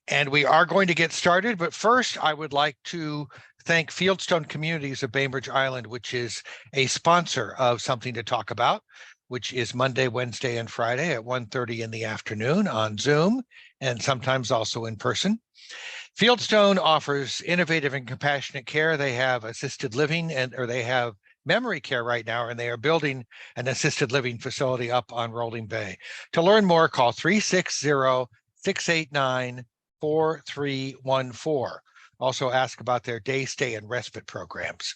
And we are going to get started, but first I would like to thank Fieldstone Communities of Bainbridge Island, which is a sponsor of Something to Talk About, which is Monday, Wednesday, and Friday at 1:30 in the afternoon on Zoom, and sometimes also in person. Fieldstone offers innovative and compassionate care. They have assisted living or they have memory care right now, and they are building an assisted living facility up on Rolling Bay. To learn more, call 360-689-4314. Also ask about their day stay and respite programs.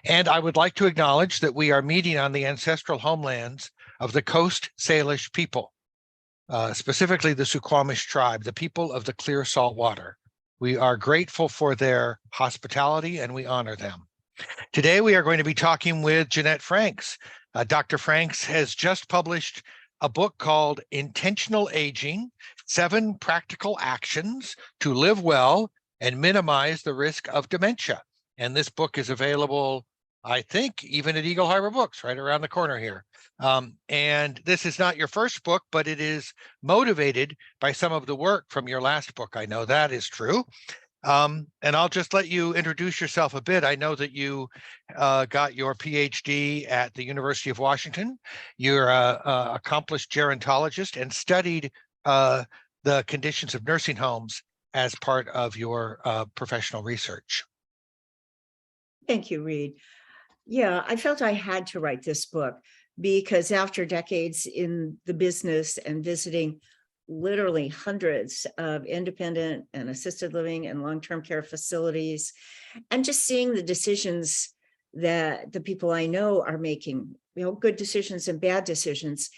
And I would like to acknowledge that we are meeting on the ancestral homelands of the Coast Salish people, specifically the Suquamish tribe, the people of the clear salt water. We are grateful for their hospitality and we honor them. Today, we are going to be talking with Jeannette Franks. Dr. Franks has just published a book called Intentional Aging: 7 Practical Actions to Live Well and Minimize the Risk of Dementia. And this book is available, I think, even at Eagle Harbor Books, right around the corner here. And this is not your first book, but it is motivated by some of the work from your last book. I know that is true. And I'll just let you introduce yourself a bit. I know that you got your PhD at the University of Washington. You're an accomplished gerontologist and studied the conditions of nursing homes as part of your professional research. Thank you, Reed. Yeah, I felt I had to write this book because after decades in the business and visiting literally hundreds of independent and assisted living and long-term care facilities, and just seeing the decisions that the people I know are making, good decisions and bad decisions,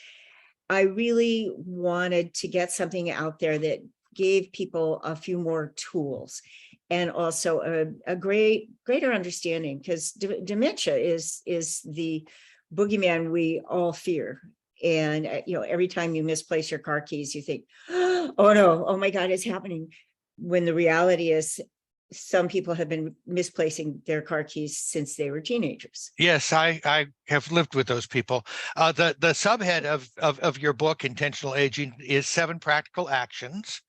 I really wanted to get something out there that gave people a few more tools and also a greater understanding, because dementia is the boogeyman we all fear. And every time you misplace your car keys, you think, oh no, oh my God, it's happening. When the reality is some people have been misplacing their car keys since they were teenagers. Yes, I have lived with those people. The subhead of your book, Intentional Aging, is 7 Practical Actions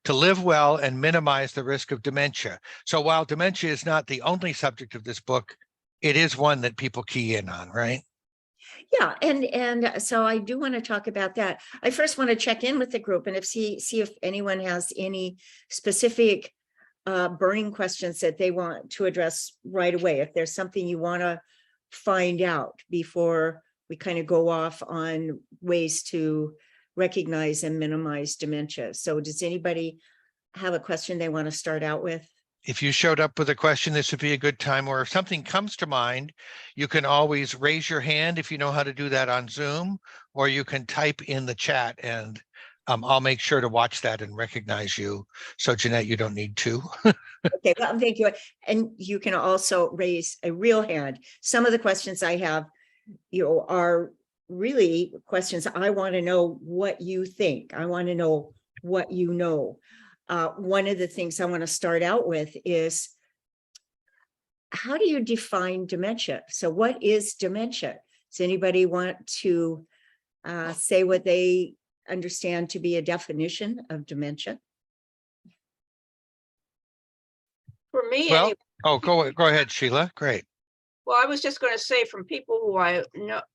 to Live Well and Minimize the Risk of Dementia. So while dementia is not the only subject of this book, it is one that people key in on, right? Yeah, and so I do want to talk about that. I first want to check in with the group and see if anyone has any specific burning questions that they want to address right away. If there's something you want to find out before we kind of go off on ways to recognize and minimize dementia. So does anybody have a question they want to start out with? If you showed up with a question, this would be a good time, or if something comes to mind, you can always raise your hand if you know how to do that on Zoom, or you can type in the chat and I'll make sure to watch that and recognize you. So Jeannette, you don't need to. Okay, well, thank you. And you can also raise a real hand. Some of the questions I have, are really questions. I want to know what you think. I want to know what you know. One of the things I want to start out with is, how do you define dementia? So what is dementia? Does anybody want to say what they understand to be a definition of dementia? For me, Well, anyway. oh, go ahead, Sheila. Great. Well, I was just going to say, from people who I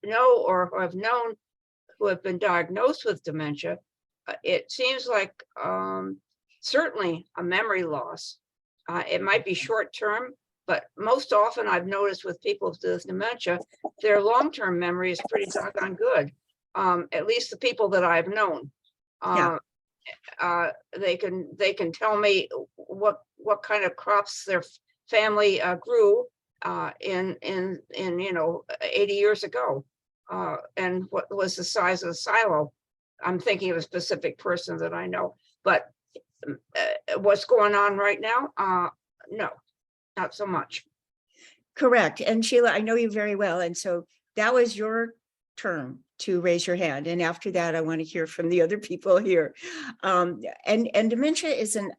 know or who have known who have been diagnosed with dementia, it seems like certainly a memory loss. It might be short term, but most often I've noticed with people with dementia, their long-term memory is pretty doggone good. At least the people that I've known. They can tell me what kind of crops their family grew in 80 years ago, and what was the size of the silo. I'm thinking of a specific person that I know, but what's going on right now? No, not so much. Correct. And Sheila, I know you very well. And so that was your turn to raise your hand. And after that, I want to hear from the other people here. And dementia is an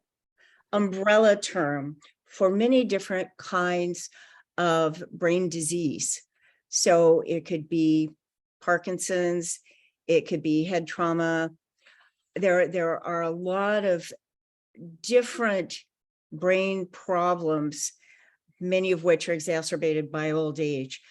umbrella term for many different kinds of brain disease. So it could be Parkinson's, it could be head trauma. There are a lot of different brain problems, many of which are exacerbated by old age.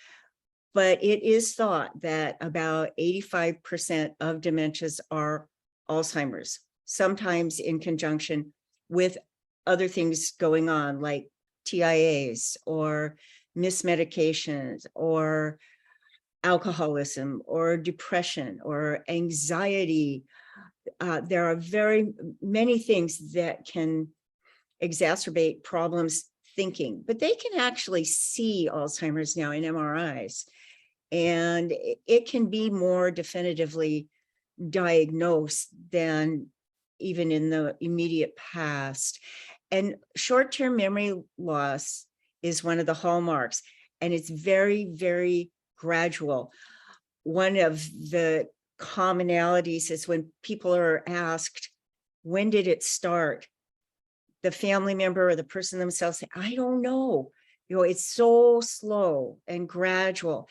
But it is thought that about 85% of dementias are Alzheimer's, sometimes in conjunction with other things going on like TIAs or mismedications or alcoholism or depression or anxiety. There are very many things that can exacerbate problems thinking, but they can actually see Alzheimer's now in MRIs, and it can be more definitively diagnosed than even in the immediate past. And short-term memory loss is one of the hallmarks, and it's very, very gradual. One of the commonalities is when people are asked, when did it start? The family member or the person themselves say, I don't know. It's so slow and gradual.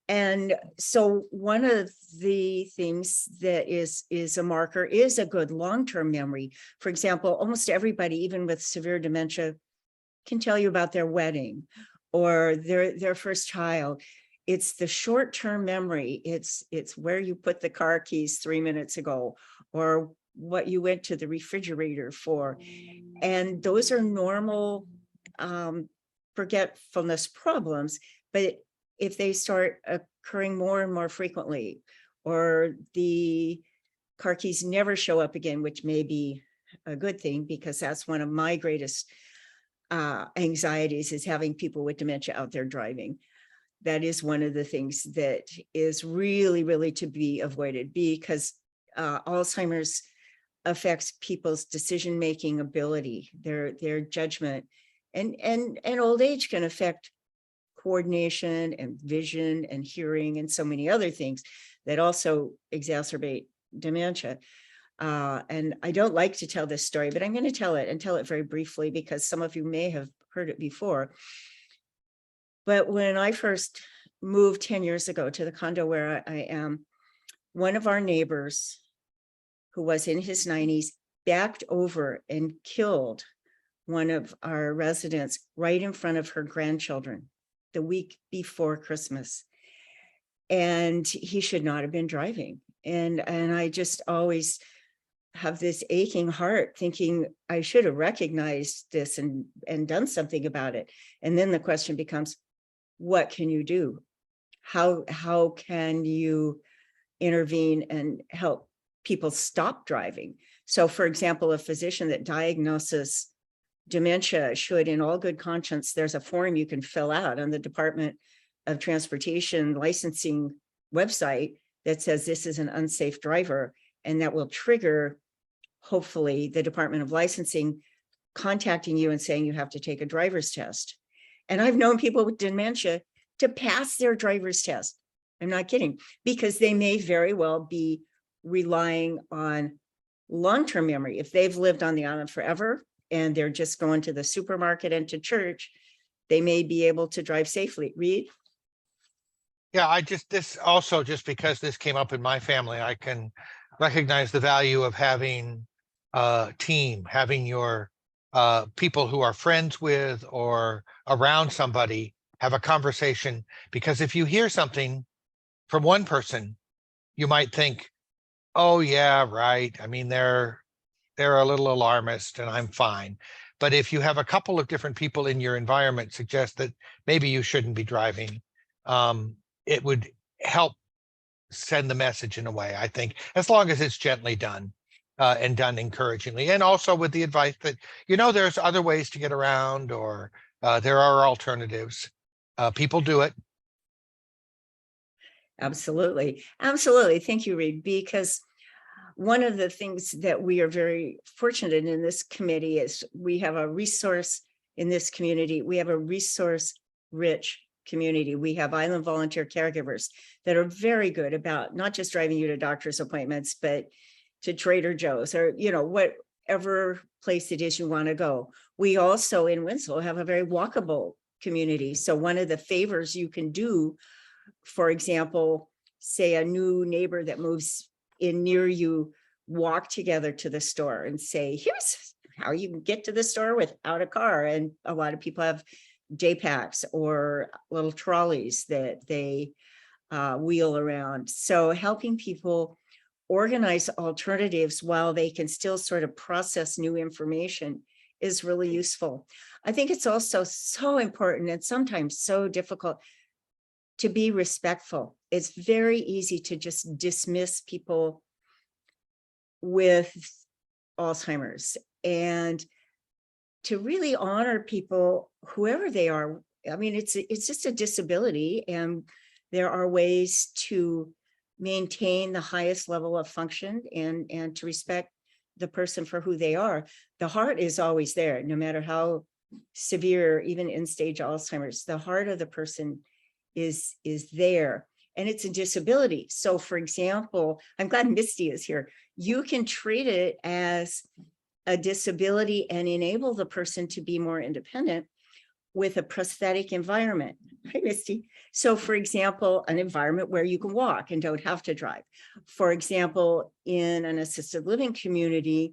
And so one of the things that is a marker is a good long-term memory. For example, almost everybody, even with severe dementia, can tell you about their wedding or their first child. It's the short-term memory. It's where you put the car keys 3 minutes ago, or what you went to the refrigerator for. And those are normal forgetfulness problems. But if they start occurring more and more frequently, or the car keys never show up again, which may be a good thing, because that's one of my greatest anxieties, is having people with dementia out there driving. That is one of the things that is really, really to be avoided, because Alzheimer's affects people's decision-making ability, their judgment, and old age can affect coordination and vision and hearing and so many other things that also exacerbate dementia. And I don't like to tell this story, but I'm going to tell it, and tell it very briefly, because some of you may have heard it before. But when I first moved 10 years ago to the condo where I am, one of our neighbors, who was in his 90s, backed over and killed one of our residents right in front of her grandchildren the week before Christmas. And he should not have been driving. And I just always have this aching heart thinking I should have recognized this and done something about it. And then the question becomes, what can you do? How can you intervene and help people stop driving? So for example, a physician that diagnoses dementia should, in all good conscience, there's a form you can fill out on the Department of Transportation licensing website that says this is an unsafe driver, and that will trigger, hopefully, the Department of Licensing contacting you and saying you have to take a driver's test. And I've known people with dementia to pass their driver's test. I'm not kidding, because they may very well be relying on long-term memory. If they've lived on the island forever and they're just going to the supermarket and to church, they may be able to drive safely. Reed? Yeah, this also, just because this came up in my family, I can recognize the value of having a team, having your people who are friends with or around somebody have a conversation. Because if you hear something from one person, you might think, oh yeah, right. I mean, they're a little alarmist and I'm fine. But if you have a couple of different people in your environment suggest that maybe you shouldn't be driving, it would help send the message in a way, I think, as long as it's gently done and done encouragingly. And also with the advice that, there's other ways to get around, or there are alternatives. People do it. Absolutely. Absolutely. Thank you, Reed, because one of the things that we are very fortunate in this committee is we have a resource in this community. We have a resource-rich community. We have island volunteer caregivers that are very good about not just driving you to doctor's appointments, but to Trader Joe's or, whatever place it is you want to go. We also in Winslow have a very walkable community. So one of the favors you can do, for example, say a new neighbor that moves in near you, walk together to the store and say, how you get to the store without a car. And a lot of people have J-packs or little trolleys that they wheel around. So helping people organize alternatives while they can still sort of process new information is really useful. I think it's also so important and sometimes so difficult to be respectful. It's very easy to just dismiss people with Alzheimer's, and to really honor people, whoever they are. I mean, it's just a disability, and there are ways to maintain the highest level of function and to respect the person for who they are. The heart is always there, no matter how severe, even end-stage Alzheimer's, the heart of the person is there, and it's a disability. So for example, I'm glad Misty is here. You can treat it as a disability and enable the person to be more independent with a prosthetic environment. Hi, Misty. So for example, an environment where you can walk and don't have to drive. For example, in an assisted living community,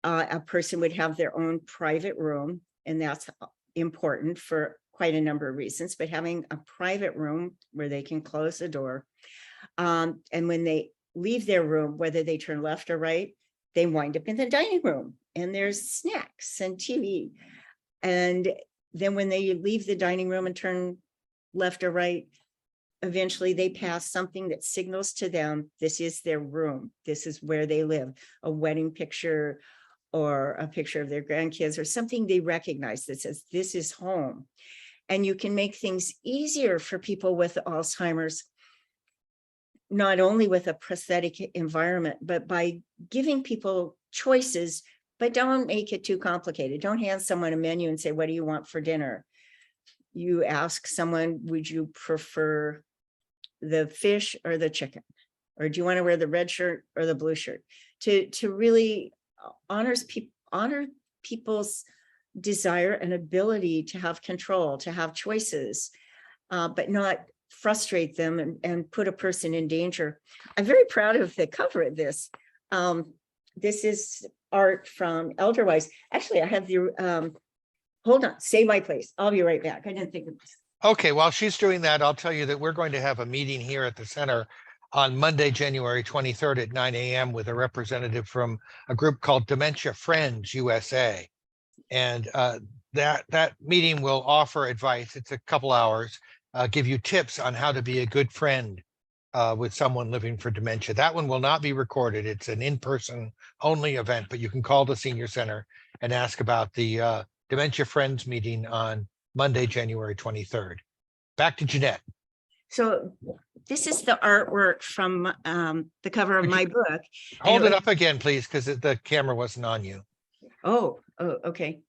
a person would have their own private room, and that's important for quite a number of reasons, but having a private room where they can close the door. And when they leave their room, whether they turn left or right, they wind up in the dining room, and there's snacks and TV. And then when they leave the dining room and turn left or right, eventually they pass something that signals to them, this is their room, this is where they live, a wedding picture or a picture of their grandkids or something they recognize that says, this is home. And you can make things easier for people with Alzheimer's, not only with a prosthetic environment, but by giving people choices, but don't make it too complicated. Don't hand someone a menu and say, what do you want for dinner? You ask someone, would you prefer the fish or the chicken? Or do you want to wear the red shirt or the blue shirt? To really honor people's desire and ability to have control, to have choices, but not frustrate them and put a person in danger. I'm very proud of the cover of this. This is art from Elderwise. Actually, I have the, hold on, save my place. I'll be right back. I didn't think of this. Okay, while she's doing that, I'll tell you that we're going to have a meeting here at the center on Monday, January 23rd at 9 a.m. with a representative from a group called Dementia Friends USA. And that meeting will offer advice. It's a couple hours, give you tips on how to be a good friend with someone living for dementia. That one will not be recorded. It's an in-person only event, but you can call the senior center and ask about the Dementia Friends meeting on Monday, January 23rd. Back to Jeannette. So this is the artwork from the cover of my book. Hold it up again, please, because the camera wasn't on you. Oh, okay.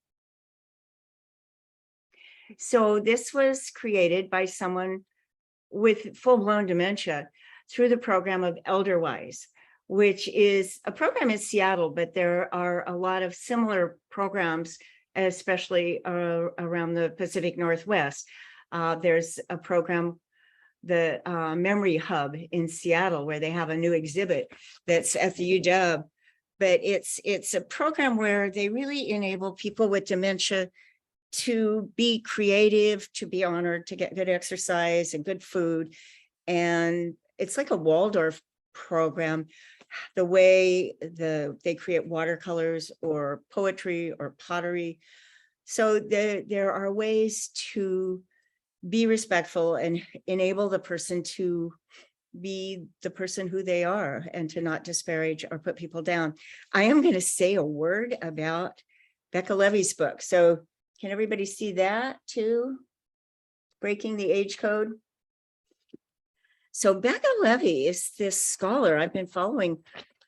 So this was created by someone with full-blown dementia through the program of Elderwise, which is a program in Seattle, but there are a lot of similar programs, especially around the Pacific Northwest. There's a program, the Memory Hub in Seattle, where they have a new exhibit that's at the UW. But it's a program where they really enable people with dementia to be creative, to be honored, to get good exercise and good food. And it's like a Waldorf program, the way they create watercolors or poetry or pottery. So there are ways to be respectful and enable the person to be the person who they are and to not disparage or put people down. I am going to say a word about Becca Levy's book. So can everybody see that too? Breaking the Age Code. So Becca Levy is this scholar. I've been following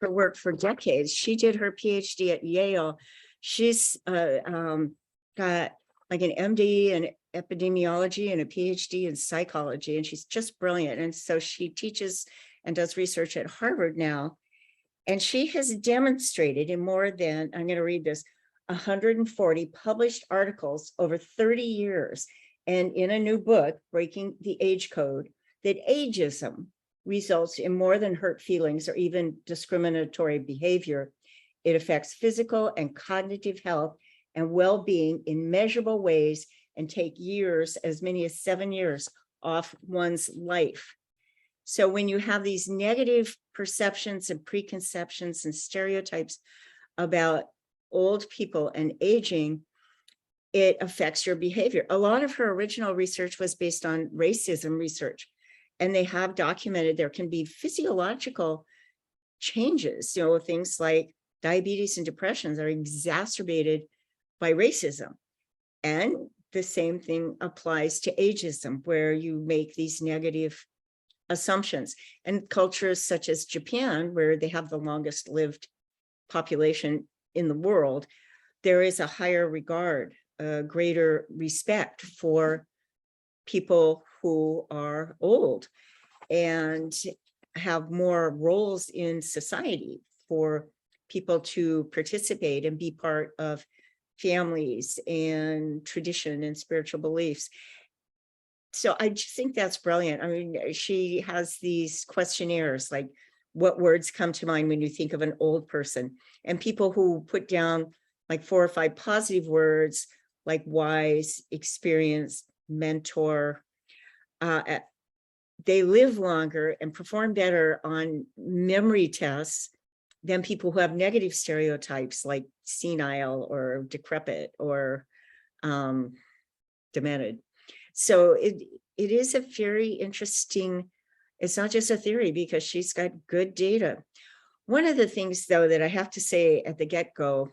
her work for decades. She did her PhD at Yale. She's got like an MD in epidemiology and a PhD in psychology, and she's just brilliant. And so she teaches and does research at Harvard now. And she has demonstrated in more than, I'm going to read this, 140 published articles over 30 years, and in a new book, Breaking the Age Code, that ageism results in more than hurt feelings or even discriminatory behavior. It affects physical and cognitive health and well-being in measurable ways and take years, as many as 7 years, off one's life. So when you have these negative perceptions and preconceptions and stereotypes about old people and aging, it affects your behavior. A lot of her original research was based on racism research, and they have documented there can be physiological changes, things like diabetes and depressions are exacerbated by racism. And the same thing applies to ageism, where you make these negative assumptions. And cultures such as Japan, where they have the longest lived population in the world, there is a higher regard, a greater respect for people who are old and have more roles in society for people to participate and be part of families and tradition and spiritual beliefs. So I just think that's brilliant. I mean, she has these questionnaires, like what words come to mind when you think of an old person, and people who put down like 4 or 5 positive words like wise, experienced, mentor, they live longer and perform better on memory tests than people who have negative stereotypes like senile or decrepit or demented. So it is a very interesting, it's not just a theory, because she's got good data. One of the things, though, that I have to say at the get-go,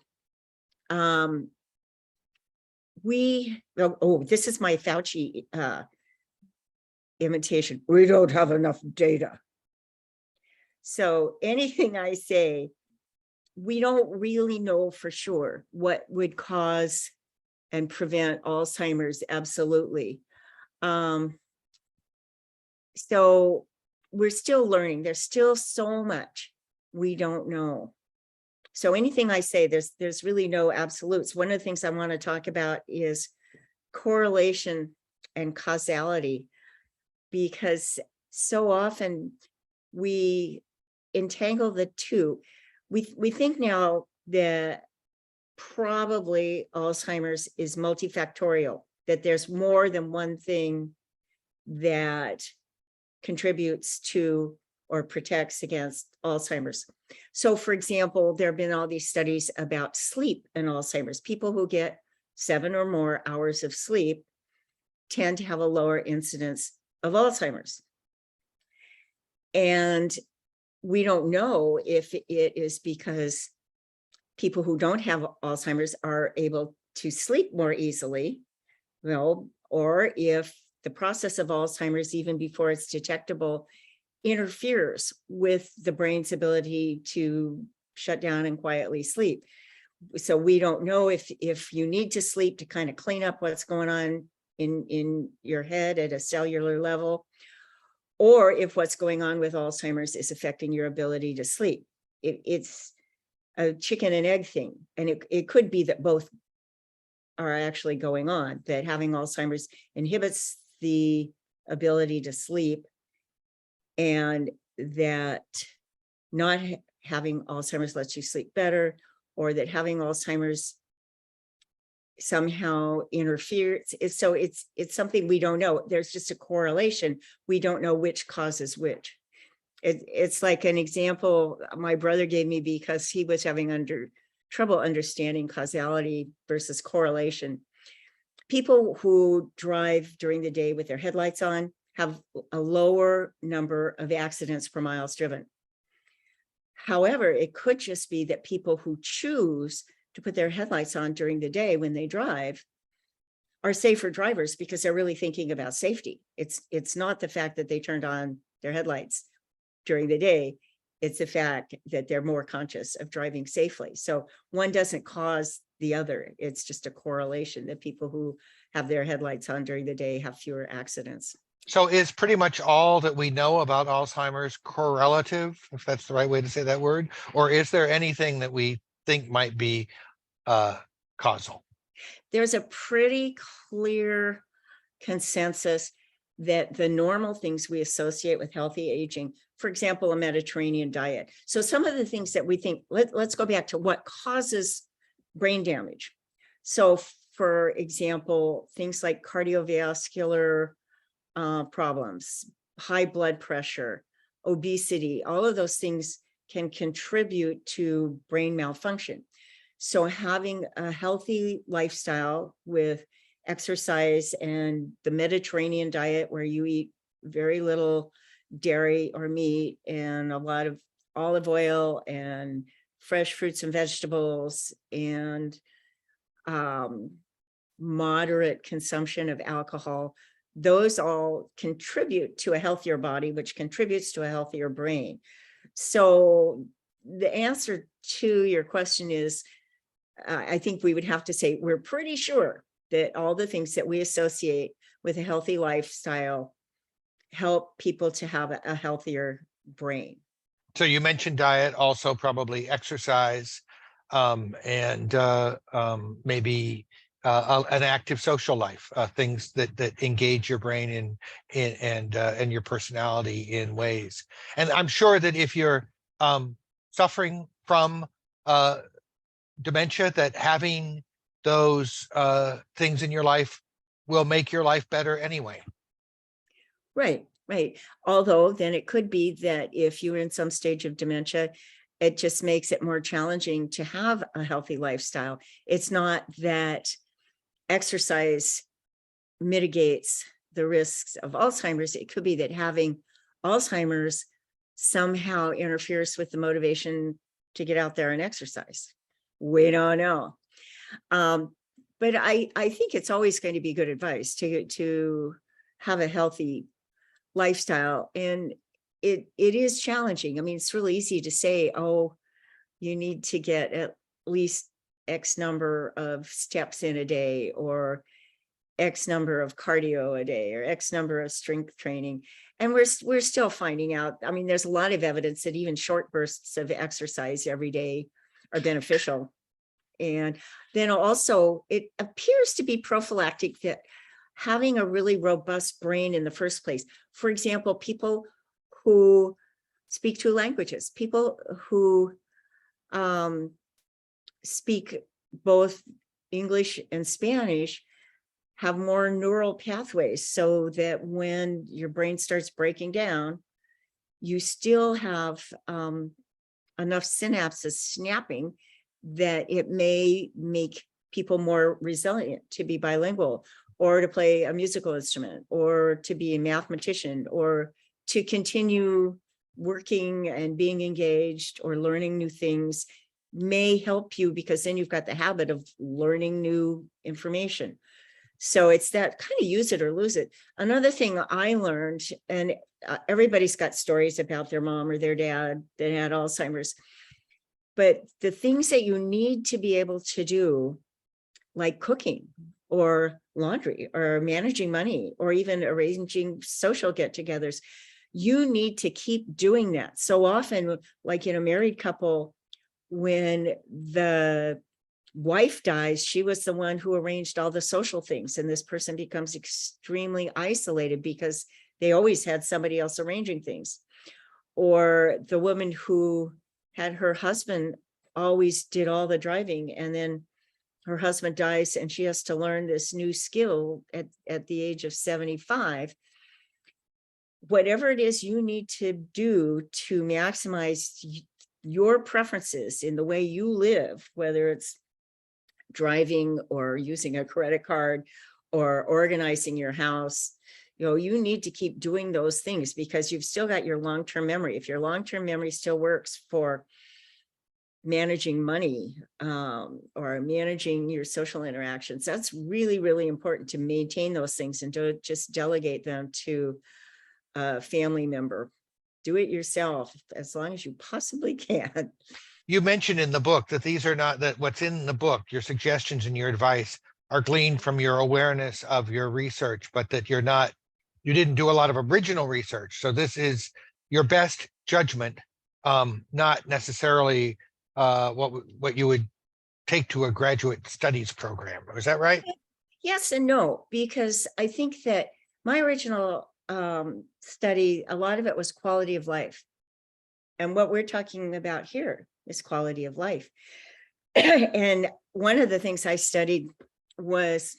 this is my Fauci imitation. We don't have enough data. So anything I say, we don't really know for sure what would cause and prevent Alzheimer's, absolutely. So we're still learning. There's still so much we don't know. So anything I say, there's really no absolutes. One of the things I want to talk about is correlation and causality, because so often we entangle the two. We think now that probably Alzheimer's is multifactorial, that there's more than one thing that contributes to or protects against Alzheimer's. So for example, there have been all these studies about sleep and Alzheimer's. People who get 7 or more hours of sleep tend to have a lower incidence of Alzheimer's. And we don't know if it is because people who don't have Alzheimer's are able to sleep more easily, or if the process of Alzheimer's, even before it's detectable, interferes with the brain's ability to shut down and quietly sleep. So we don't know if you need to sleep to kind of clean up what's going on in your head at a cellular level, or if what's going on with Alzheimer's is affecting your ability to sleep. It's a chicken and egg thing. And it could be that both are actually going on, that having Alzheimer's inhibits the ability to sleep, and that not having Alzheimer's lets you sleep better, or that having Alzheimer's somehow interferes. So it's something we don't know. There's just a correlation. We don't know which causes which. It's like an example my brother gave me, because he was having trouble understanding causality versus correlation. People who drive during the day with their headlights on have a lower number of accidents per miles driven. However, it could just be that people who choose to put their headlights on during the day when they drive are safer drivers, because they're really thinking about safety. It's not the fact that they turned on their headlights during the day. It's the fact that they're more conscious of driving safely. So one doesn't cause the other. It's just a correlation that people who have their headlights on during the day have fewer accidents. So is pretty much all that we know about Alzheimer's correlative, if that's the right way to say that word? Or is there anything that we think might be causal? There's a pretty clear consensus that the normal things we associate with healthy aging, for example, a Mediterranean diet. So some of the things that we think, let's go back to what causes brain damage. So for example, things like cardiovascular problems, high blood pressure, obesity, all of those things can contribute to brain malfunction. So having a healthy lifestyle with exercise and the Mediterranean diet, where you eat very little dairy or meat and a lot of olive oil and fresh fruits and vegetables, and moderate consumption of alcohol, those all contribute to a healthier body, which contributes to a healthier brain. So the answer to your question is, I think we would have to say we're pretty sure that all the things that we associate with a healthy lifestyle help people to have a healthier brain. So you mentioned diet, also probably exercise, and maybe an active social life, things that engage your brain and your personality in ways. And I'm sure that if you're suffering from dementia, that having those things in your life will make your life better anyway. Right. Although then it could be that if you're in some stage of dementia, it just makes it more challenging to have a healthy lifestyle. It's not that exercise mitigates the risks of Alzheimer's. It could be that having Alzheimer's somehow interferes with the motivation to get out there and exercise. We don't know. But I think it's always going to be good advice to have a healthy lifestyle. And it is challenging. I mean, it's really easy to say, oh, you need to get at least X number of steps in a day, or X number of cardio a day, or X number of strength training. And we're still finding out. I mean, there's a lot of evidence that even short bursts of exercise every day are beneficial. And then also it appears to be prophylactic, that having a really robust brain in the first place. For example, people who speak two languages, people who speak both English and Spanish have more neural pathways, so that when your brain starts breaking down, you still have enough synapses snapping that it may make people more resilient to be bilingual, or to play a musical instrument, or to be a mathematician, or to continue working and being engaged or learning new things may help you, because then you've got the habit of learning new information. So it's that kind of use it or lose it. Another thing I learned, and everybody's got stories about their mom or their dad that had Alzheimer's, but the things that you need to be able to do, like cooking or laundry or managing money or even arranging social get-togethers, you need to keep doing that. So often, like in a married couple, when the wife dies, she was the one who arranged all the social things, and this person becomes extremely isolated because they always had somebody else arranging things. Or the woman who had her husband always did all the driving, and then her husband dies and she has to learn this new skill at the age of 75. Whatever it is you need to do to maximize your preferences in the way you live, whether it's driving or using a credit card or organizing your house, you need to keep doing those things, because you've still got your long-term memory. If your long-term memory still works for managing money or managing your social interactions, that's really, really important to maintain those things and don't just delegate them to a family member. Do it yourself as long as you possibly can. You mentioned in the book that these are not, that what's in the book, your suggestions and your advice are gleaned from your awareness of your research, but that you didn't do a lot of original research. So this is your best judgment, not necessarily what you would take to a graduate studies program. Is that right? Yes and no, because I think that my original study, a lot of it was quality of life. And what we're talking about here is quality of life. And one of the things I studied was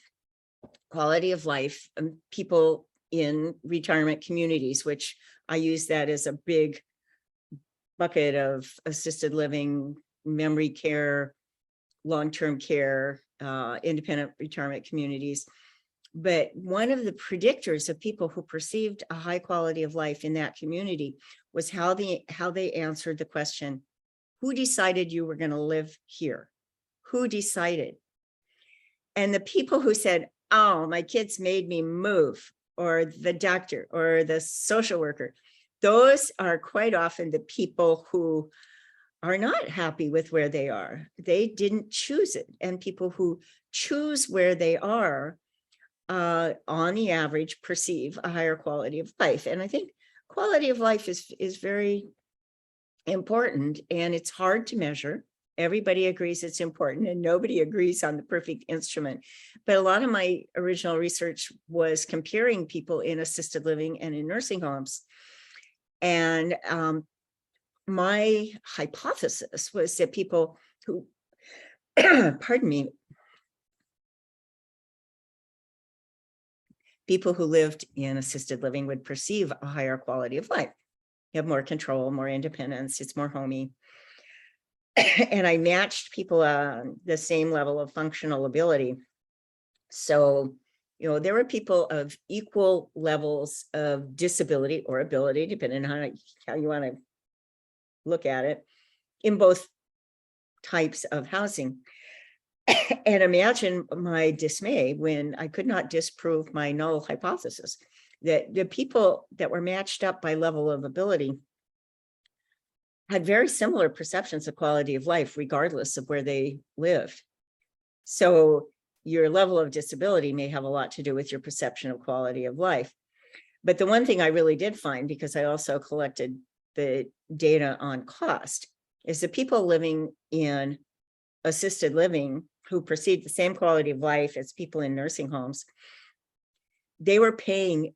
quality of life and people in retirement communities, which I use that as a big bucket of assisted living, memory care, long-term care, independent retirement communities. But one of the predictors of people who perceived a high quality of life in that community was how they answered the question, who decided you were going to live here? Who decided? And the people who said, oh, my kids made me move, or the doctor or the social worker, those are quite often the people who are not happy with where they are. They didn't choose it. And people who choose where they are, on the average, perceive a higher quality of life. And I think quality of life is very important, and it's hard to measure. Everybody agrees it's important, and nobody agrees on the perfect instrument. But a lot of my original research was comparing people in assisted living and in nursing homes. And my hypothesis was that people who, pardon me, people who lived in assisted living would perceive a higher quality of life. You have more control, more independence, it's more homey. And I matched people on the same level of functional ability. So, there were people of equal levels of disability or ability, depending on how you want to look at it, in both types of housing. And imagine my dismay when I could not disprove my null hypothesis, that the people that were matched up by level of ability had very similar perceptions of quality of life, regardless of where they lived. So your level of disability may have a lot to do with your perception of quality of life. But the one thing I really did find, because I also collected the data on cost, is that people living in assisted living who perceived the same quality of life as people in nursing homes, they were paying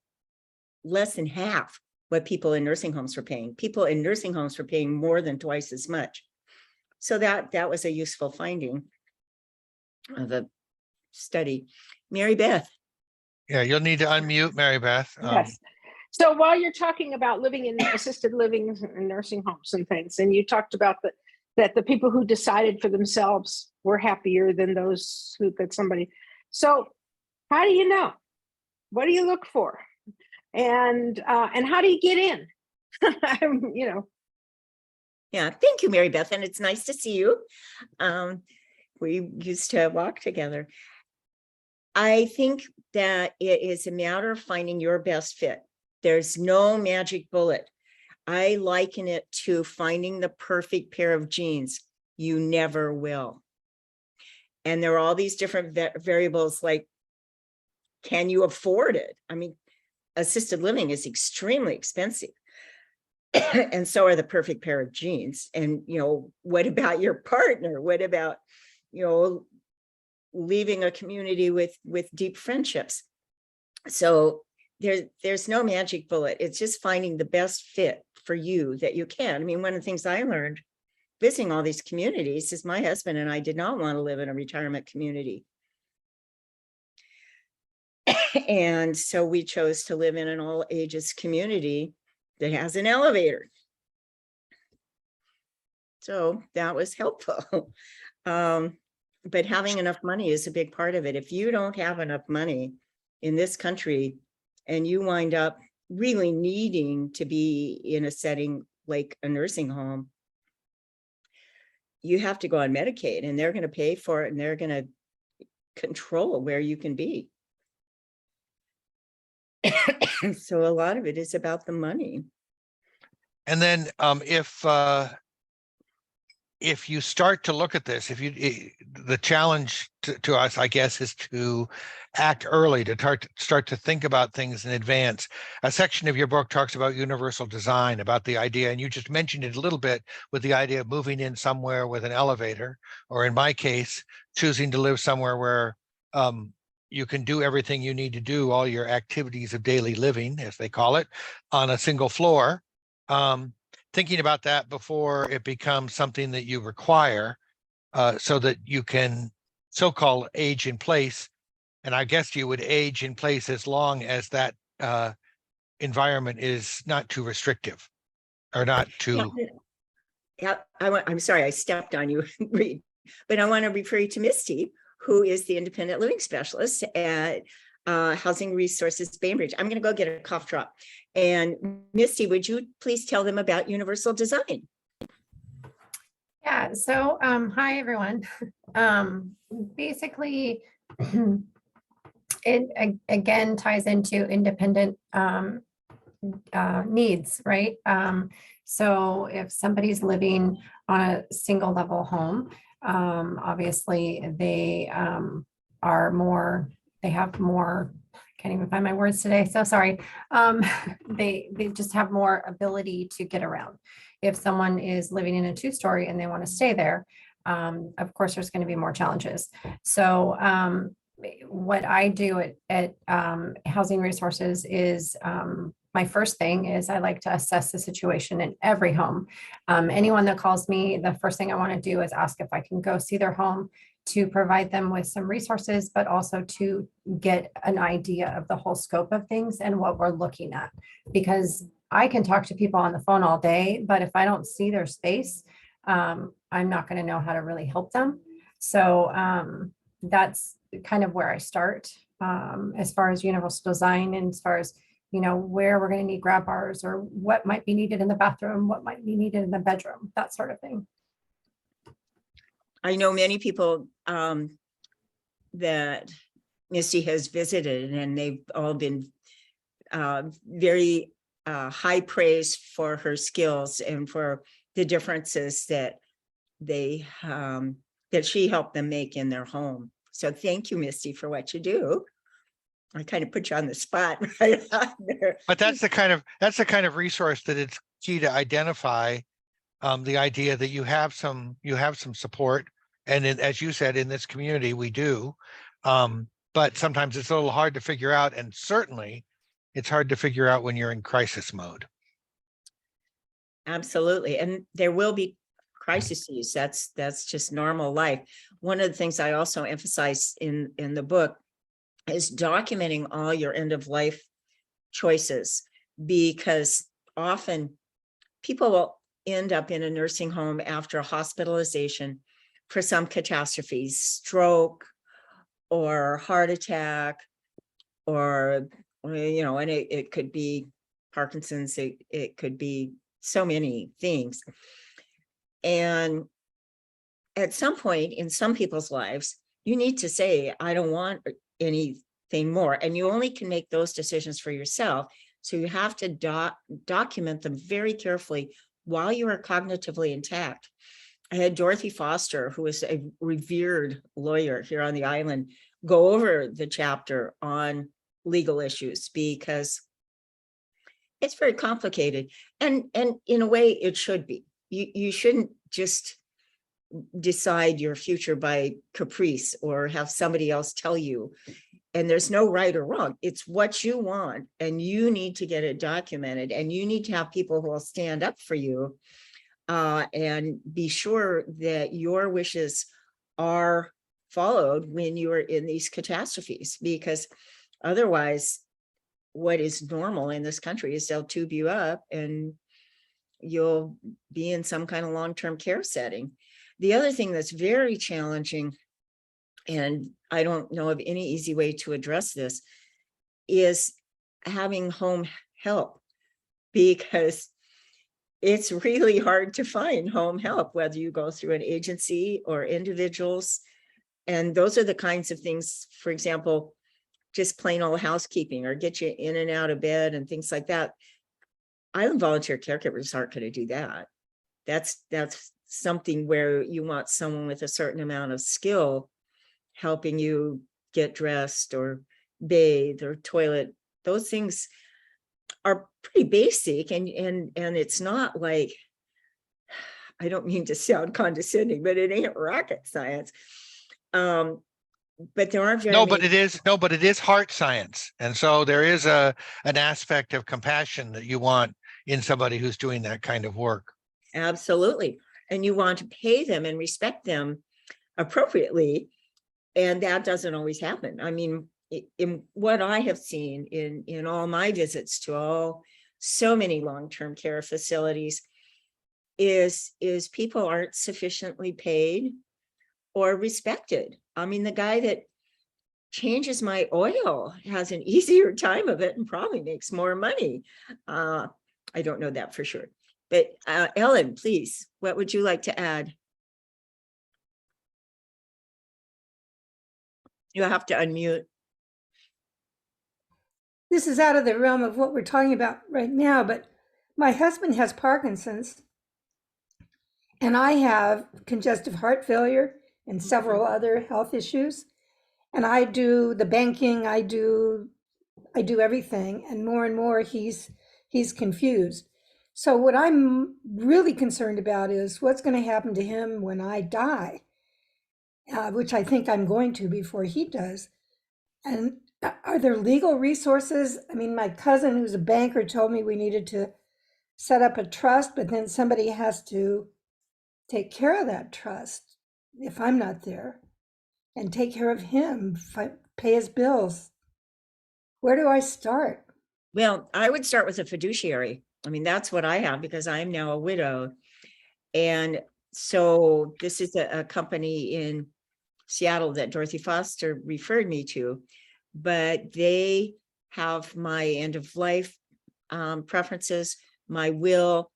less than half what people in nursing homes were paying. People in nursing homes were paying more than twice as much. So that was a useful finding of the study. Mary Beth. Yeah, you'll need to unmute, Mary Beth. Yes. So while you're talking about living in assisted living and nursing homes and things, and you talked about that the people who decided for themselves were happier than those who got somebody. So how do you know? What do you look for? And how do you get in? Yeah, thank you, Mary Beth. And it's nice to see you. We used to walk together. I think that it is a matter of finding your best fit. There's no magic bullet. I liken it to finding the perfect pair of jeans. You never will. And there are all these different variables, like, can you afford it? I mean, assisted living is extremely expensive. And so are the perfect pair of jeans. And, what about your partner? What about, leaving a community with deep friendships? So there's no magic bullet. It's just finding the best fit for you that you can. I mean, one of the things I learned visiting all these communities is my husband and I did not want to live in a retirement community. And so we chose to live in an all ages community that has an elevator. So that was helpful. But having enough money is a big part of it. If you don't have enough money in this country and you wind up really needing to be in a setting like a nursing home, you have to go on Medicaid, and they're going to pay for it, and they're going to control where you can be. So a lot of it is about the money. And then if you start to look at this, the challenge to us, I guess, is to act early, to start to think about things in advance. A section of your book talks about universal design, about the idea, and you just mentioned it a little bit, with the idea of moving in somewhere with an elevator, or in my case, choosing to live somewhere where you can do everything you need to do, all your activities of daily living, as they call it, on a single floor. thinking about that before it becomes something that you require, so that you can so-called age in place. And I guess you would age in place as long as that environment is not too restrictive or not too. Yeah, I'm sorry, I stepped on you, Reed, but I want to refer you to Misty, who is the independent living specialist at Housing Resources Bainbridge. I'm going to go get a cough drop. And Misty, would you please tell them about universal design? Yeah, so hi everyone. Basically, it again ties into independent needs, right? So if somebody's living on a single level home, obviously they are more, they have more, I can't even find my words today, so sorry. They just have more ability to get around. If someone is living in a 2-story and they want to stay there, of course, there's going to be more challenges. So what I do at Housing Resources is my first thing is I like to assess the situation in every home. Anyone that calls me, the first thing I want to do is ask if I can go see their home to provide them with some resources, but also to get an idea of the whole scope of things and what we're looking at. Because I can talk to people on the phone all day, but if I don't see their space, I'm not going to know how to really help them. So that's kind of where I start as far as universal design, and as far as, you know, where we're going to need grab bars or what might be needed in the bathroom, what might be needed in the bedroom, that sort of thing. I know many people that Misty has visited, and they've all been very high praise for her skills and for the differences that they that she helped them make in their home. So thank you, Misty, for what you do. I kind of put you on the spot right on there. But that's the kind of resource that it's key to identify, the idea that you have some support. And as you said, in this community, we do. But sometimes it's a little hard to figure out. And certainly it's hard to figure out when you're in crisis mode. Absolutely. And there will be crises. That's just normal life. One of the things I also emphasize in the book is documenting all your end of life choices, because often people will end up in a nursing home after a hospitalization for some catastrophe, stroke or heart attack, or, you know, and it could be Parkinson's, it could be so many things. And at some point in some people's lives, you need to say, I don't want anything more. And you only can make those decisions for yourself. So you have to document them very carefully while you are cognitively intact. I had Dorothy Foster, who is a revered lawyer here on the island, go over the chapter on legal issues, because it's very complicated. And in a way, it should be. You shouldn't just decide your future by caprice or have somebody else tell you. And there's no right or wrong. It's what you want, and you need to get it documented, and you need to have people who will stand up for you and be sure that your wishes are followed when you are in these catastrophes, because otherwise what is normal in this country is they'll tube you up and you'll be in some kind of long-term care setting. The other thing that's very challenging, and I don't know of any easy way to address this, is having home help, because it's really hard to find home help, whether you go through an agency or individuals. And those are the kinds of things, for example, just plain old housekeeping or get you in and out of bed and things like that. Island volunteer caregivers aren't going to do that. That's something where you want someone with a certain amount of skill helping you get dressed or bathe or toilet. Those things are pretty basic, and it's not like, I don't mean to sound condescending, but it ain't rocket science. But there aren't very No, but it is heart science. And so there is an aspect of compassion that you want in somebody who's doing that kind of work. Absolutely. And you want to pay them and respect them appropriately. And that doesn't always happen. I mean, in what I have seen in all my visits to so many long-term care facilities is people aren't sufficiently paid or respected. I mean, the guy that changes my oil has an easier time of it and probably makes more money. I don't know that for sure. But Ellen, please, what would you like to add? You have to unmute. This is out of the realm of what we're talking about right now, but my husband has Parkinson's and I have congestive heart failure and several other health issues. And I do the banking, I do everything, and more he's confused. So what I'm really concerned about is what's going to happen to him when I die, which I think I'm going to before he does. And are there legal resources? I mean, my cousin who's a banker told me we needed to set up a trust, but then somebody has to take care of that trust if I'm not there and take care of him, pay his bills. Where do I start? Well, I would start with a fiduciary. I mean, that's what I have because I am now a widow. And so this is a company in Seattle that Dorothy Foster referred me to, but they have my end of life preferences, my will,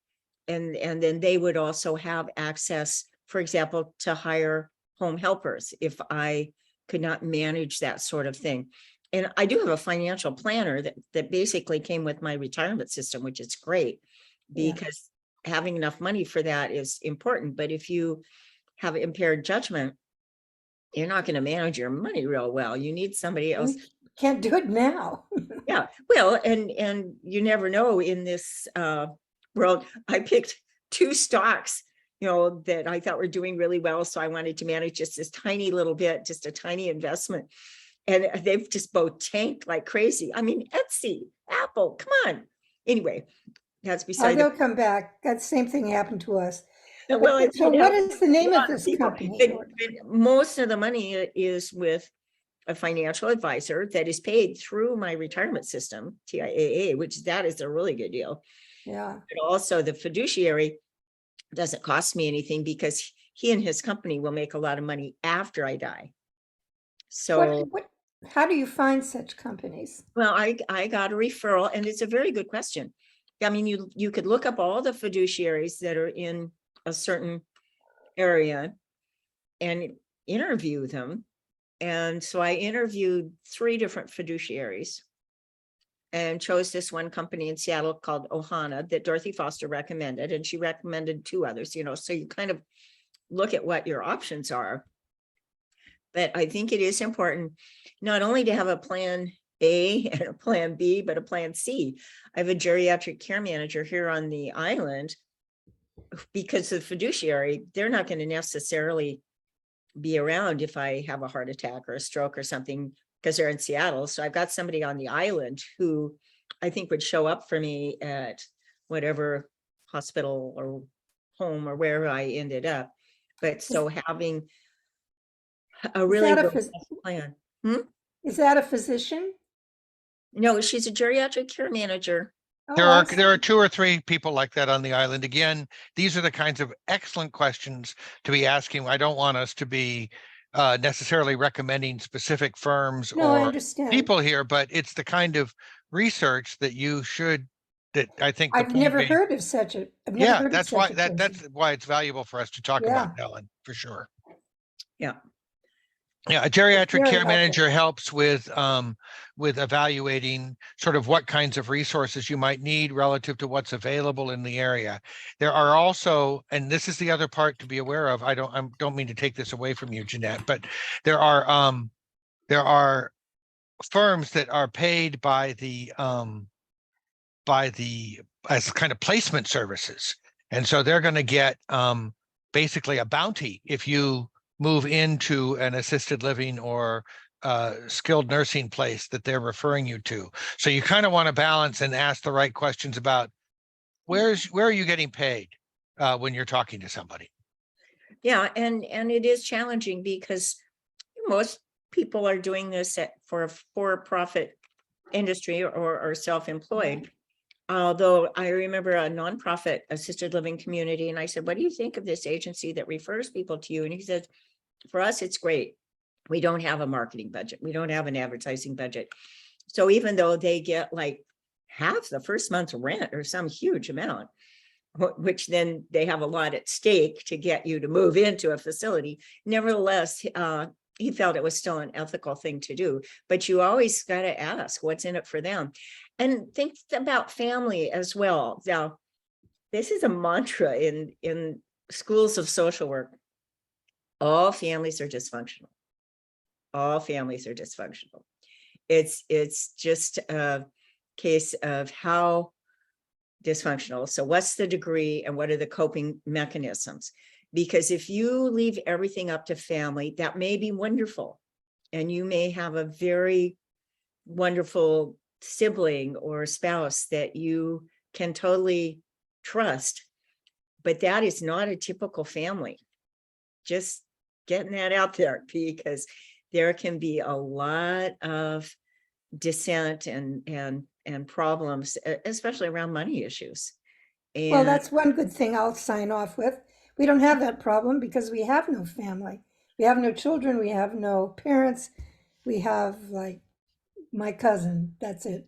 and then they would also have access, for example, to hire home helpers if I could not manage that sort of thing. And I do have a financial planner that basically came with my retirement system, which is great because having enough money for that is important. But if you have impaired judgment, you're not going to manage your money real well. You need somebody else. Can't do it now. Yeah, well, and you never know in this world. I picked 2 stocks, that I thought were doing really well. So I wanted to manage just this tiny little bit, just a tiny investment. And they've just both tanked like crazy. I mean, Etsy, Apple, come on. Anyway, that's beside They'll come back. That same thing happened to us. Well, So what is the name of this company? Most of the money is with a financial advisor that is paid through my retirement system, TIAA, which that is a really good deal. Yeah. But also the fiduciary doesn't cost me anything because he and his company will make a lot of money after I die. So how do you find such companies? well, I got a referral, and it's a very good question. I mean, you could look up all the fiduciaries that are in a certain area and interview them. And so I interviewed 3 different fiduciaries and chose this one company in Seattle called Ohana that Dorothy Foster recommended. And she recommended 2 others, so you kind of look at what your options are. But I think it is important not only to have a plan A and a plan B, but a plan C. I have a geriatric care manager here on the island because the fiduciary, they're not going to necessarily be around if I have a heart attack or a stroke or something because they're in Seattle. So I've got somebody on the island who I think would show up for me at whatever hospital or home or wherever I ended up. But so having a really robust plan. Is that a physician? No, she's a geriatric care manager. There are 2 or 3 people like that on the island. Again, these are the kinds of excellent questions to be asking. I don't want us to be necessarily recommending specific firms or people here, but it's the kind of research that I think I've never heard of such a. That's why it's valuable for us to talk about, Ellen, for sure. Yeah. Yeah, a geriatric care manager helps with evaluating sort of what kinds of resources you might need relative to what's available in the area. There are also, and this is the other part to be aware of. I don't mean to take this away from you, Jeannette, but there are firms that are paid by the as kind of placement services, and so they're going to get basically a bounty if you move into an assisted living or skilled nursing place that they're referring you to. So you kind of want to balance and ask the right questions about where are you getting paid? when you're talking to somebody. Yeah, and it is challenging because most people are doing this for a for-profit industry or self-employed. Although I remember a nonprofit assisted living community, and I said, what do you think of this agency that refers people to you? And he said, for us, it's great. We don't have a marketing budget. We don't have an advertising budget. So even though they get like half the first month's rent or some huge amount, which then they have a lot at stake to get you to move into a facility, nevertheless, he felt it was still an ethical thing to do. But you always got to ask what's in it for them. And think about family as well. Now, this is a mantra in schools of social work. All families are dysfunctional. All families are dysfunctional. It's just a case of how dysfunctional. So what's the degree and what are the coping mechanisms? Because if you leave everything up to family, that may be wonderful. And you may have a very wonderful sibling or spouse that you can totally trust, but that is not a typical family. Just getting that out there, because there can be a lot of dissent and problems, especially around money issues. And Well, that's one good thing I'll sign off with. We don't have that problem because we have no family. We have no children. We have no parents. We have like my cousin. That's it.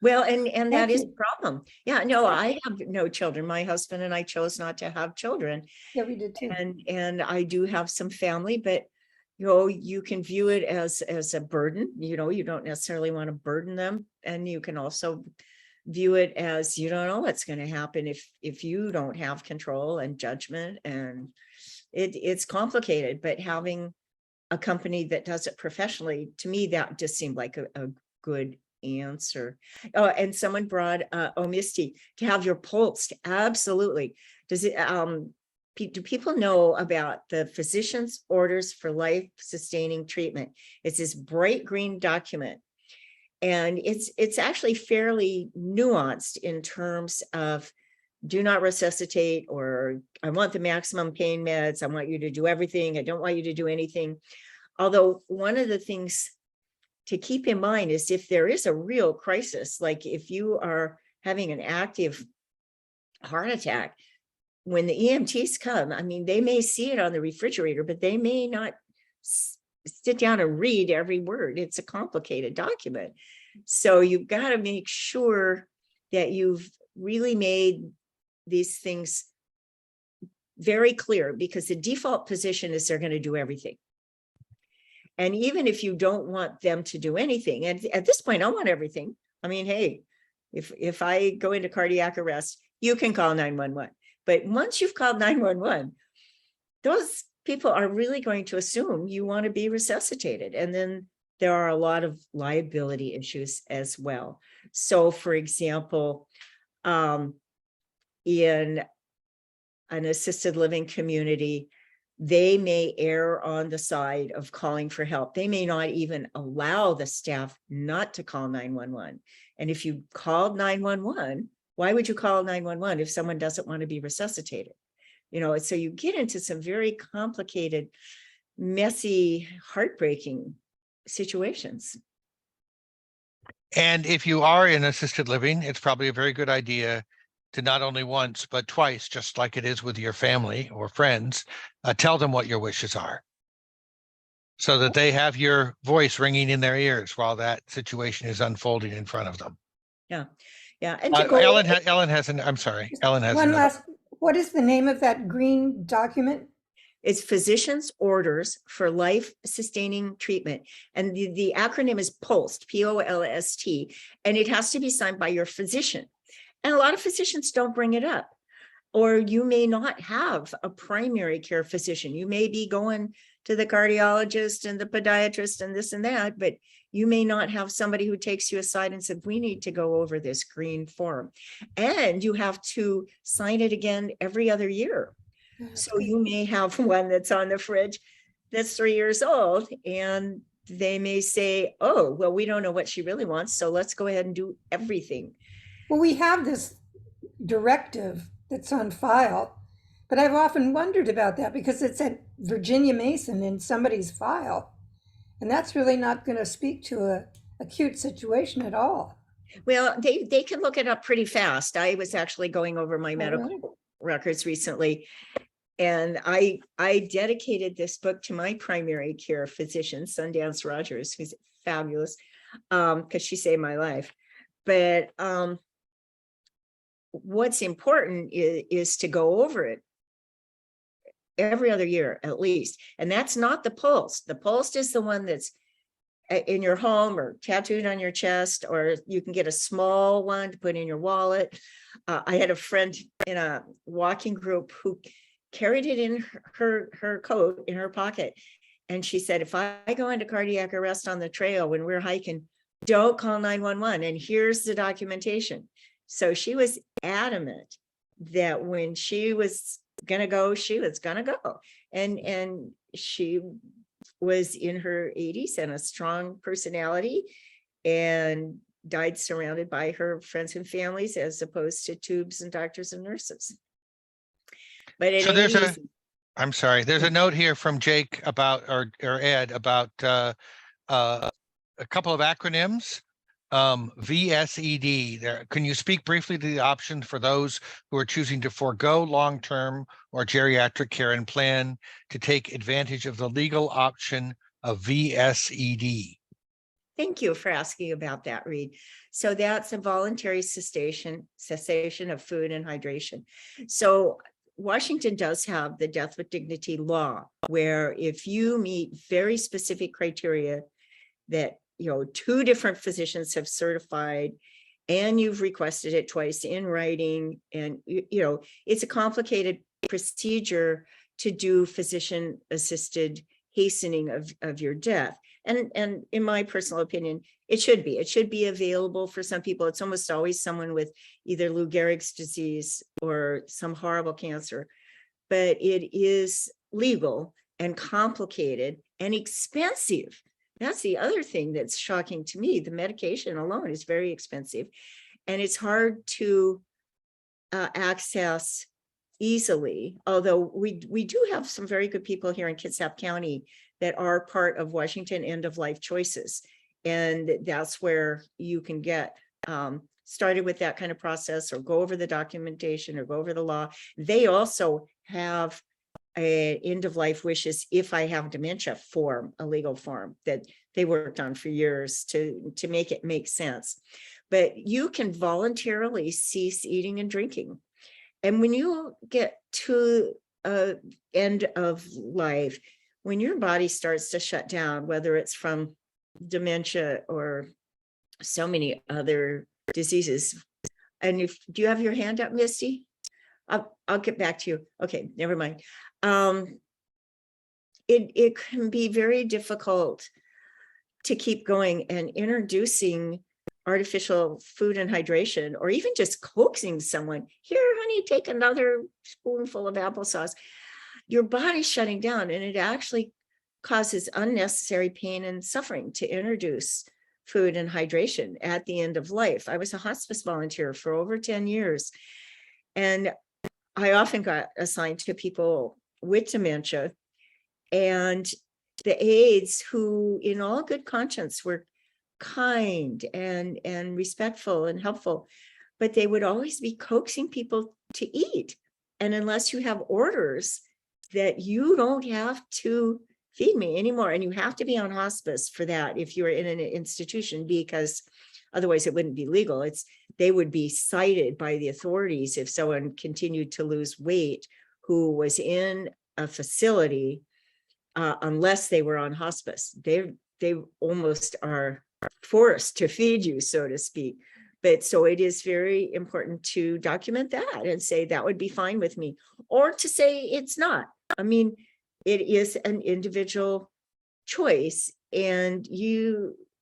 well, and that Thank is you. a problem. Yeah, no, I have no children. My husband and I chose not to have children. Yeah, we did too. And I do have some family, but you know, you can view it as a burden. You know, you don't necessarily want to burden them, and you can also view it as you don't know what's going to happen if you don't have control and judgment, and it's complicated. But having a company that does it professionally, to me, that just seemed like a good answer. Oh, and someone brought Misty, to have your pulse. Absolutely. Does it do people know about the physician's orders for life-sustaining treatment? It's this bright green document, and it's actually fairly nuanced in terms of do not resuscitate, or I want the maximum pain meds. I want you to do everything. I don't want you to do anything. Although one of the things to keep in mind is if there is a real crisis, like if you are having an active heart attack, when the EMTs come, I mean, they may see it on the refrigerator, but they may not sit down and read every word. It's a complicated document. So you've got to make sure that you've really made these things very clear, because the default position is they're going to do everything. And even if you don't want them to do anything, and at this point, I want everything. I mean, hey, if I go into cardiac arrest, you can call 911. But once you've called 911, those people are really going to assume you want to be resuscitated. And then there are a lot of liability issues as well. So for example, in an assisted living community, they may err on the side of calling for help. They may not even allow the staff not to call 911. And if you called 911, why would you call 911 if someone doesn't want to be resuscitated? You know, so you get into some very complicated, messy, heartbreaking situations. And if you are in assisted living, it's probably a very good idea to not only once, but twice, just like it is with your family or friends, tell them what your wishes are, so that they have your voice ringing in their ears while that situation is unfolding in front of them. Yeah. Yeah. And to go, Ellen has an, I'm sorry, Ellen has One another. last, what is the name of that green document? it's physician's orders for life-sustaining treatment. And the acronym is POLST, P-O-L-S-T, and it has to be signed by your physician. And a lot of physicians don't bring it up. Or you may not have a primary care physician. You may be going to the cardiologist and the podiatrist and this and that, but you may not have somebody who takes you aside and said, we need to go over this green form. And you have to sign it again every other year. So you may have one that's on the fridge that's 3 years old, and they may say, oh, well, we don't know what she really wants, so let's go ahead and do everything. Well, we have this directive that's on file. But I've often wondered about that because it's at Virginia Mason in somebody's file. And that's really not going to speak to a acute situation at all. Well, they can look it up pretty fast. I was actually going over my medical really? records recently, and I dedicated this book to my primary care physician, Sundance Rogers, who's fabulous, because she saved my life. But what's important is to go over it every other year at least. And that's not the pulse. The pulse is the one that's in your home or tattooed on your chest, or you can get a small one to put in your wallet. I had a friend in a walking group who carried it in her coat, in her pocket. And she said, if I go into cardiac arrest on the trail when we're hiking, don't call 911. And here's the documentation. So she was adamant that when she was gonna go, she was gonna go. And she was in her 80s and a strong personality, and died surrounded by her friends and families as opposed to tubes and doctors and nurses. But it So ain't there's a, easy. I'm sorry, there's a note here from Jake about, or Ed, about a couple of acronyms. VSED. There, can you speak briefly to the options for those who are choosing to forego long-term or geriatric care and plan to take advantage of the legal option of VSED? Thank you for asking about that, Reed. So that's a voluntary cessation of food and hydration. So Washington does have the death with dignity law, where if you meet very specific criteria that, you know, 2 different physicians have certified, and you've requested it twice in writing, and you know, it's a complicated procedure to do physician assisted hastening of your death. And in my personal opinion, it should be available for some people. It's almost always someone with either Lou Gehrig's disease or some horrible cancer, but it is legal and complicated and expensive. That's the other thing that's shocking to me. The medication alone is very expensive, and it's hard to access easily. Although we do have some very good people here in Kitsap County that are part of Washington End of Life Choices, and that's where you can get started with that kind of process, or go over the documentation, or go over the law. They also have a end of life wishes if I have dementia form, a legal form that they worked on for years to make it make sense. But you can voluntarily cease eating and drinking. And when you get to end of life, when your body starts to shut down, whether it's from dementia or so many other diseases. And do you have your hand up, Misty? I'll get back to you. Okay, never mind. It can be very difficult to keep going, and introducing artificial food and hydration, or even just coaxing someone, here, honey, take another spoonful of applesauce. Your body's shutting down, and it actually causes unnecessary pain and suffering to introduce food and hydration at the end of life. I was a hospice volunteer for over 10 years, and I often got assigned to people with dementia, and the aides who, in all good conscience, were kind and respectful and helpful, but they would always be coaxing people to eat. And unless you have orders that you don't have to feed me anymore, and you have to be on hospice for that if you're in an institution, because otherwise it wouldn't be legal. They would be cited by the authorities if someone continued to lose weight who was in a facility, unless they were on hospice. They almost are forced to feed you, so to speak. But so it is very important to document that and say that would be fine with me, or to say it's not. I mean, it is an individual choice, and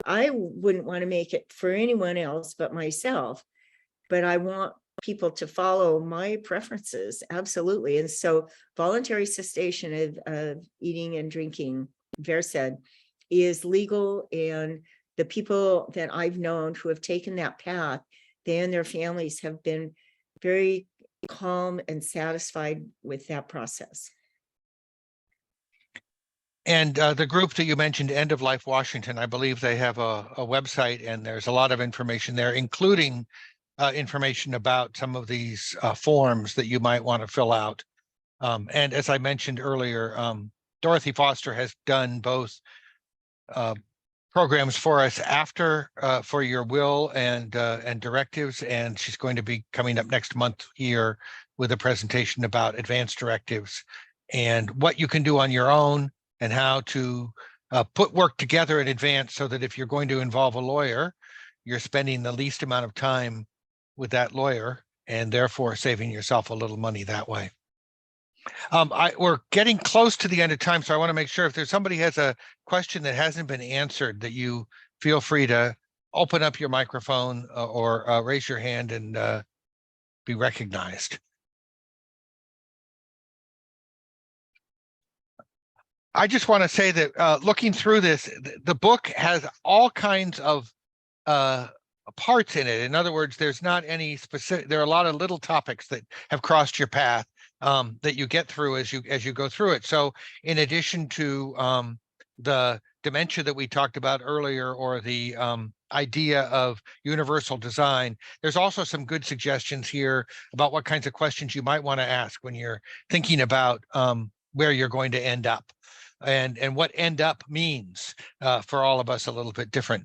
I wouldn't want to make it for anyone else but myself, but I want people to follow my preferences. Absolutely. And so voluntary cessation of eating and drinking, VERSED, is legal, and the people that I've known who have taken that path, they and their families have been very calm and satisfied with that process. And the group that you mentioned, End of Life Washington, I believe they have a website, and there's a lot of information there, including information about some of these forms that you might want to fill out. And as I mentioned earlier, Dorothy Foster has done both programs for us after for your will and directives, and she's going to be coming up next month here with a presentation about advanced directives and what you can do on your own, and how to put work together in advance so that if you're going to involve a lawyer, you're spending the least amount of time with that lawyer and therefore saving yourself a little money that way. We're getting close to the end of time, so I want to make sure if there's somebody has a question that hasn't been answered, that you feel free to open up your microphone or raise your hand and be recognized. I just want to say that looking through this, the book has all kinds of parts in it. In other words, there's not any specific, there are a lot of little topics that have crossed your path that you get through as you go through it. So in addition to the dementia that we talked about earlier, or the idea of universal design, there's also some good suggestions here about what kinds of questions you might want to ask when you're thinking about where you're going to end up. And what end up means for all of us a little bit different.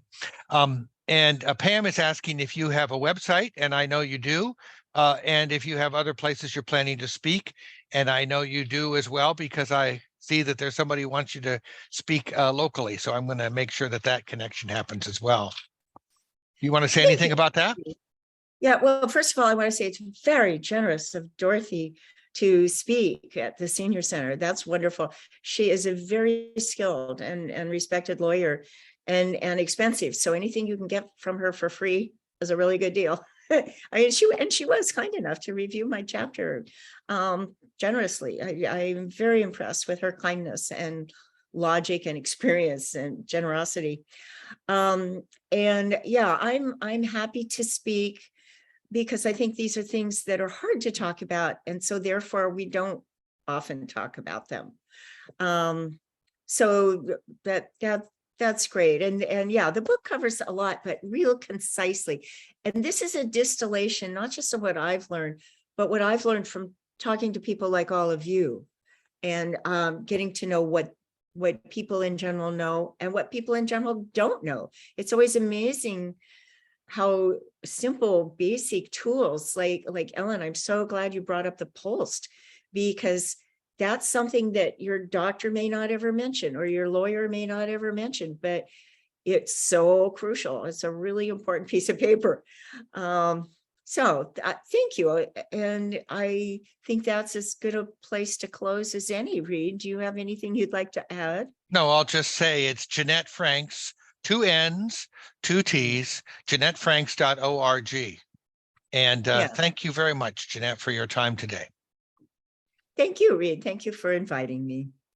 And Pam is asking if you have a website, and I know you do, and if you have other places you're planning to speak, and I know you do as well, because I see that there's somebody who wants you to speak locally. So I'm going to make sure that that connection happens as well. You want to say anything about that? Yeah, well, first of all, I want to say it's very generous of Dorothy to speak at the senior center. That's wonderful. She is a very skilled and respected lawyer, and expensive. So anything you can get from her for free is a really good deal. I mean, she was kind enough to review my chapter generously. I'm very impressed with her kindness and logic and experience and generosity. And yeah, I'm happy to speak, because I think these are things that are hard to talk about, and so therefore we don't often talk about them. So that's great. And yeah, the book covers a lot, but real concisely. And this is a distillation, not just of what I've learned, but what I've learned from talking to people like all of you, and getting to know what people in general know and what people in general don't know. It's always amazing how simple, basic tools like Ellen, I'm so glad you brought up the Post, because that's something that your doctor may not ever mention, or your lawyer may not ever mention, but it's so crucial. It's a really important piece of paper. So thank you. And I think that's as good a place to close as any. Reed, do you have anything you'd like to add? No, I'll just say it's Jeannette Franks, 2 N's, 2 T's, JeannetteFranks.org. And Yeah. thank you very much, Jeannette, for your time today. Thank you, Reed. Thank you for inviting me.